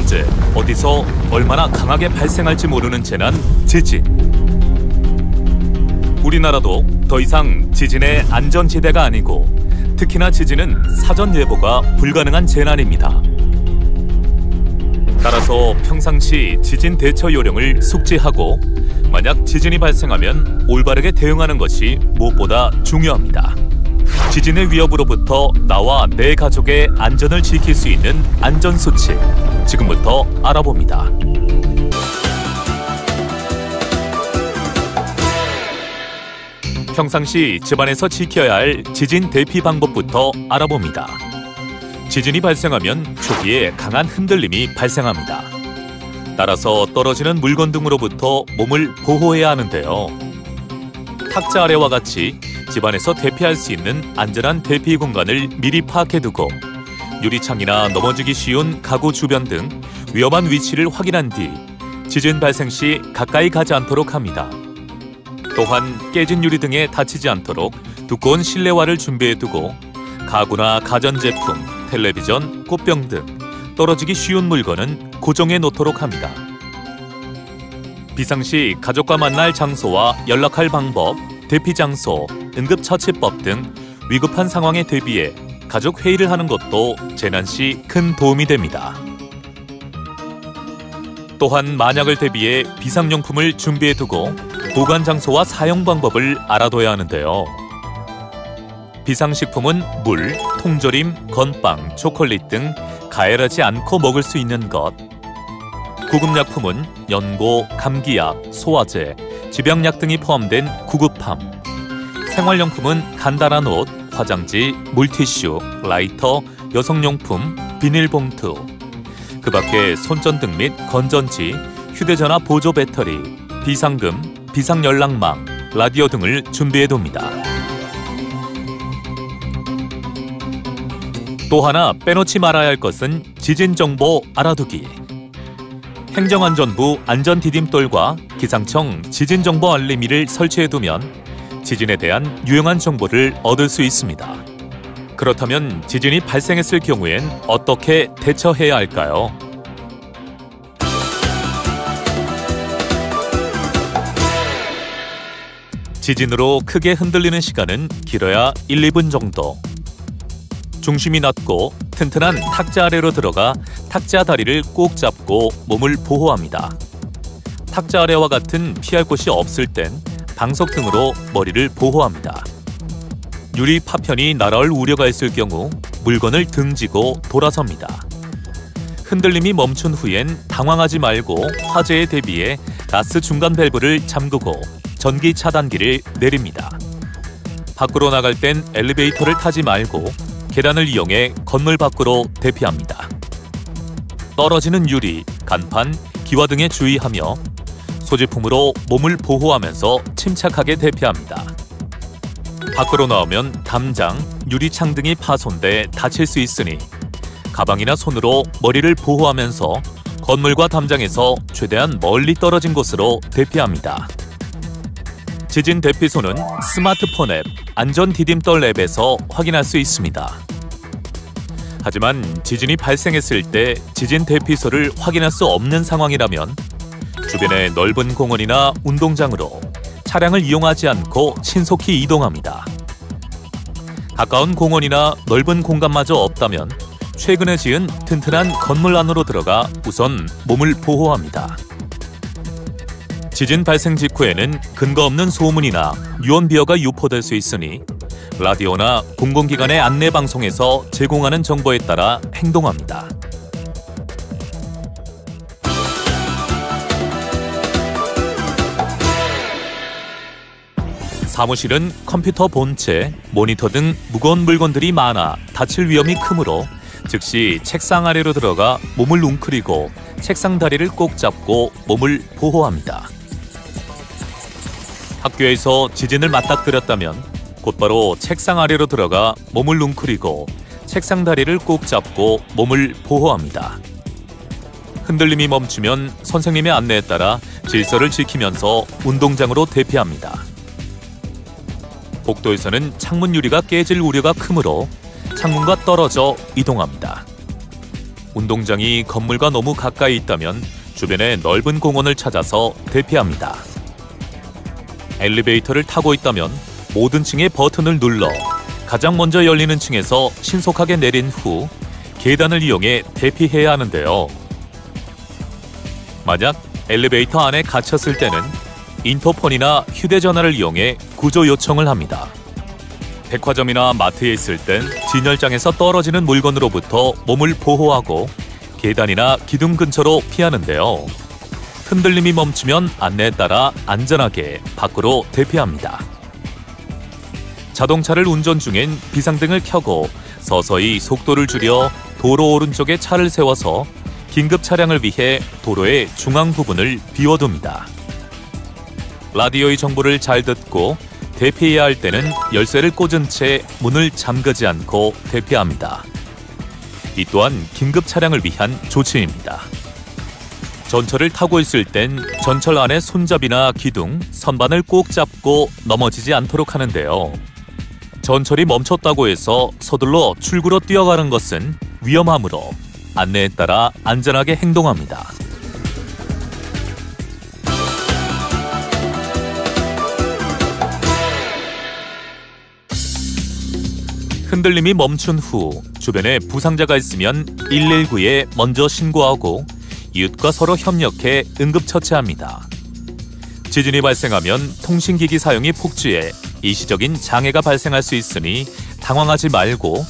번째, 어디서 얼마나 강하게 발생할지 모르는 재난, 지진. 우리나라도 더 이상 지진의 안전지대가 아니고 특히나 지진은 사전 예보가 불가능한 재난입니다. 따라서 평상시 지진 대처 요령을 숙지하고 만약 지진이 발생하면 올바르게 대응하는 것이 무엇보다 중요합니다. 지진의 위협으로부터 나와 내 가족의 안전을 지킬 수 있는 안전수칙, 지금부터 알아봅니다. 평상시 집안에서 지켜야 할 지진 대피 방법부터 알아봅니다. 지진이 발생하면 초기에 강한 흔들림이 발생합니다. 따라서 떨어지는 물건 등으로부터 몸을 보호해야 하는데요. 탁자 아래와 같이 집안에서 대피할 수 있는 안전한 대피 공간을 미리 파악해두고 유리창이나 넘어지기 쉬운 가구 주변 등 위험한 위치를 확인한 뒤 지진 발생 시 가까이 가지 않도록 합니다. 또한 깨진 유리 등에 다치지 않도록 두꺼운 실내화를 준비해두고 가구나 가전제품, 텔레비전, 꽃병 등 떨어지기 쉬운 물건은 고정해 놓도록 합니다. 비상시 가족과 만날 장소와 연락할 방법, 대피 장소, 응급처치법 등 위급한 상황에 대비해 가족 회의를 하는 것도 재난 시 큰 도움이 됩니다. 또한 만약을 대비해 비상용품을 준비해두고 보관 장소와 사용 방법을 알아둬야 하는데요. 비상식품은 물, 통조림, 건빵, 초콜릿 등 가열하지 않고 먹을 수 있는 것. 구급약품은 연고, 감기약, 소화제, 집약약 등이 포함된 구급함. 생활용품은 간단한 옷, 화장지, 물티슈, 라이터, 여성용품, 비닐봉투. 그 밖에 손전등 및 건전지, 휴대전화 보조 배터리, 비상금, 비상연락망, 라디오 등을 준비해둡니다. 또 하나 빼놓지 말아야 할 것은 지진정보 알아두기. 행정안전부 안전디딤돌과 기상청 지진정보 알림이를 설치해두면 지진에 대한 유용한 정보를 얻을 수 있습니다. 그렇다면 지진이 발생했을 경우엔 어떻게 대처해야 할까요? 지진으로 크게 흔들리는 시간은 길어야 1, 2분 정도. 중심이 낮고 튼튼한 탁자 아래로 들어가 탁자 다리를 꼭 잡고 몸을 보호합니다. 탁자 아래와 같은 피할 곳이 없을 땐 방석 등으로 머리를 보호합니다. 유리 파편이 날아올 우려가 있을 경우 물건을 등지고 돌아섭니다. 흔들림이 멈춘 후엔 당황하지 말고 화재에 대비해 가스 중간 밸브를 잠그고 전기 차단기를 내립니다. 밖으로 나갈 땐 엘리베이터를 타지 말고 계단을 이용해 건물 밖으로 대피합니다. 떨어지는 유리, 간판, 기와 등에 주의하며 소지품으로 몸을 보호하면서 침착하게 대피합니다. 밖으로 나오면 담장, 유리창 등이 파손돼 다칠 수 있으니 가방이나 손으로 머리를 보호하면서 건물과 담장에서 최대한 멀리 떨어진 곳으로 대피합니다. 지진 대피소는 스마트폰 앱 안전디딤돌 앱에서 확인할 수 있습니다. 하지만 지진이 발생했을 때 지진 대피소를 확인할 수 없는 상황이라면 주변의 넓은 공원이나 운동장으로 차량을 이용하지 않고 신속히 이동합니다. 가까운 공원이나 넓은 공간마저 없다면 최근에 지은 튼튼한 건물 안으로 들어가 우선 몸을 보호합니다. 지진 발생 직후에는 근거 없는 소문이나 유언비어가 유포될 수 있으니 라디오나 공공기관의 안내방송에서 제공하는 정보에 따라 행동합니다. 사무실은 컴퓨터 본체, 모니터 등 무거운 물건들이 많아 다칠 위험이 크므로 즉시 책상 아래로 들어가 몸을 웅크리고 책상 다리를 꼭 잡고 몸을 보호합니다. 학교에서 지진을 맞닥뜨렸다면 곧바로 책상 아래로 들어가 몸을 웅크리고 책상 다리를 꼭 잡고 몸을 보호합니다. 흔들림이 멈추면 선생님의 안내에 따라 질서를 지키면서 운동장으로 대피합니다. 복도에서는 창문 유리가 깨질 우려가 크므로 창문과 떨어져 이동합니다. 운동장이 건물과 너무 가까이 있다면 주변에 넓은 공원을 찾아서 대피합니다. 엘리베이터를 타고 있다면 모든 층의 버튼을 눌러 가장 먼저 열리는 층에서 신속하게 내린 후 계단을 이용해 대피해야 하는데요. 만약 엘리베이터 안에 갇혔을 때는 인터폰이나 휴대전화를 이용해 구조 요청을 합니다. 백화점이나 마트에 있을 땐 진열장에서 떨어지는 물건으로부터 몸을 보호하고 계단이나 기둥 근처로 피하는데요. 흔들림이 멈추면 안내에 따라 안전하게 밖으로 대피합니다. 자동차를 운전 중엔 비상등을 켜고 서서히 속도를 줄여 도로 오른쪽에 차를 세워서 긴급 차량을 위해 도로의 중앙 부분을 비워둡니다. 라디오의 정보를 잘 듣고 대피해야 할 때는 열쇠를 꽂은 채 문을 잠그지 않고 대피합니다. 이 또한 긴급 차량을 위한 조치입니다. 전철을 타고 있을 땐 전철 안의 손잡이나 기둥, 선반을 꼭 잡고 넘어지지 않도록 하는데요. 전철이 멈췄다고 해서 서둘러 출구로 뛰어가는 것은 위험하므로 안내에 따라 안전하게 행동합니다. 흔들림이 멈춘 후 주변에 부상자가 있으면 119에 먼저 신고하고 이웃과 서로 협력해 응급처치합니다. 지진이 발생하면 통신기기 사용이 폭주해 일시적인 장애가 발생할 수 있으니 당황하지 말고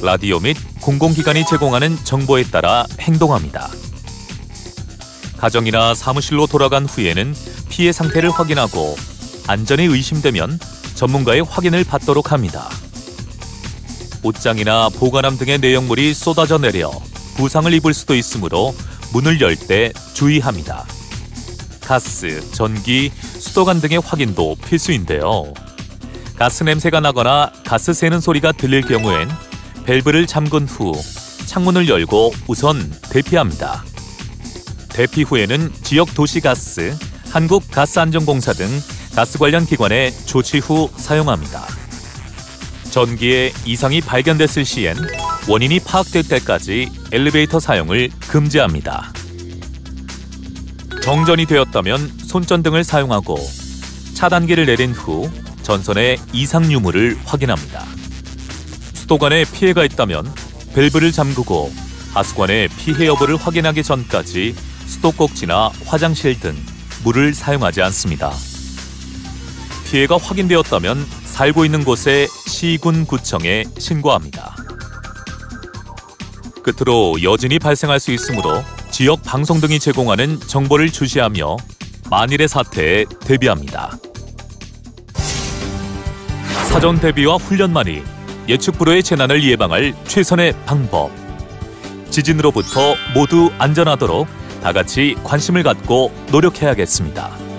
라디오 및 공공기관이 제공하는 정보에 따라 행동합니다. 가정이나 사무실로 돌아간 후에는 피해 상태를 확인하고 안전이 의심되면 전문가의 확인을 받도록 합니다. 옷장이나 보관함 등의 내용물이 쏟아져 내려 부상을 입을 수도 있으므로 문을 열 때 주의합니다. 가스, 전기, 수도관 등의 확인도 필수인데요. 가스 냄새가 나거나 가스 새는 소리가 들릴 경우엔 밸브를 잠근 후 창문을 열고 우선 대피합니다. 대피 후에는 지역 도시가스, 한국가스안전공사 등 가스 관련 기관에 조치 후 사용합니다. 전기에 이상이 발견됐을 시엔 원인이 파악될 때까지 엘리베이터 사용을 금지합니다. 정전이 되었다면 손전등을 사용하고 차단기를 내린 후 전선의 이상 유무를 확인합니다. 수도관에 피해가 있다면 밸브를 잠그고 하수관의 피해 여부를 확인하기 전까지 수도꼭지나 화장실 등 물을 사용하지 않습니다. 피해가 확인되었다면 살고 있는 곳에 시군구청에 신고합니다. 끝으로 여진이 발생할 수 있으므로 지역 방송 등이 제공하는 정보를 주시하며 만일의 사태에 대비합니다. 사전 대비와 훈련만이 예측 불허의 재난을 예방할 최선의 방법. 지진으로부터 모두 안전하도록 다 같이 관심을 갖고 노력해야겠습니다.